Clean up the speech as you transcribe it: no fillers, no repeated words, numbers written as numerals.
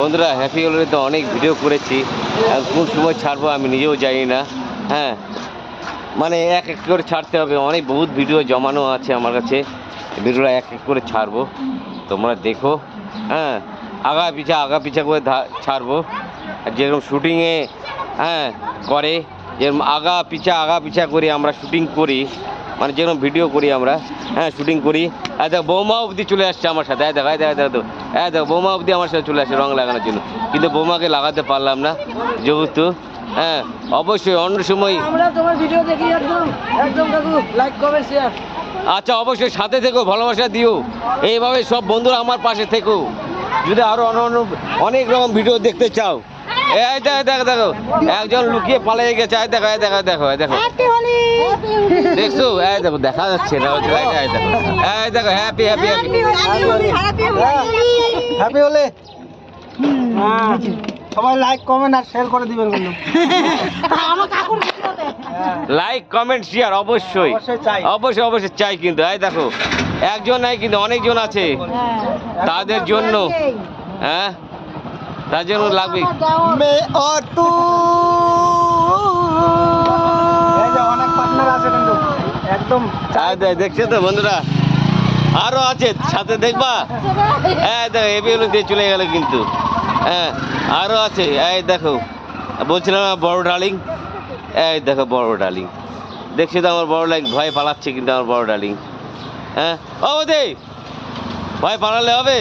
বন্ধুরা হ্যাপি হলে তো অনেক ভিডিও করেছি, কোন সময় ছাড়বো আমি নিজেও জানি না। হ্যাঁ, মানে এক এক করে ছাড়তে হবে, অনেক বহুত ভিডিও জমানো আছে আমার কাছে, ভিডিওটা এক এক করে ছাড়বো, তোমরা দেখো। হ্যাঁ, আগা পিছা করে ছাড়বো, যেরকম শুটিংয়ে হ্যাঁ করে, যেরকম আগা পিছা করে আমরা শুটিং করি, মানে যেরকম ভিডিও করি আমরা, হ্যাঁ শুটিং করি। দেখো বৌমা অবধি চলে আসছে আমার সাথে, দেখো বৌমা অবধি আমার সাথে চলে আসছে রং লাগানোর জন্য, কিন্তু বৌমাকে লাগাতে পারলাম না যেহেতু। হ্যাঁ, অবশ্যই অন্য সময় আমরা তোমার ভিডিও দেখি একদম কাকু, লাইক কমেন্ট শেয়ার। আচ্ছা, অবশ্যই সাথে থেকো, ভালোবাসা দিও, এইভাবে সব বন্ধুরা আমার পাশে থেকো। যদি আরো অনেক রকম ভিডিও দেখতে চাও, এই দেখো একজন লুকিয়ে পালিয়ে গেছে, দেখো দেখছো, এই দেখো দেখা যাচ্ছে না, দেখো হ্যাপি হ্যাপি হলে সবাই লাইক কমেন্ট আর শেয়ার করে দিবেন বলুন। লাইক কমেন্ট শেয়ার অবশ্যই অবশ্যই চাই, কিন্তু এই দেখো একজন নাই কিন্তু অনেকজন আছে, তাদের জন্য হ্যাঁ তার জন্য লাগবে। অনেক পার্টনার আছে কিন্তু একদম দেখছো তো বন্ধুরা, আরো আছে সাথে দেখবা। হ্যাঁ দেখো এবিএল দিয়ে চলে গেল কিন্তু, হ্যাঁ আরো আছে, এই দেখো বলছিলাম না বড় ডার্লিং, এই দেখো বড় ডার্লিং, দেখছি তো আমার বড় ডার্লিং ভয় পালাচ্ছে কিন্তু আমার বড় ডার্লিং। হ্যাঁ ও দে ভয় পালালে হবে।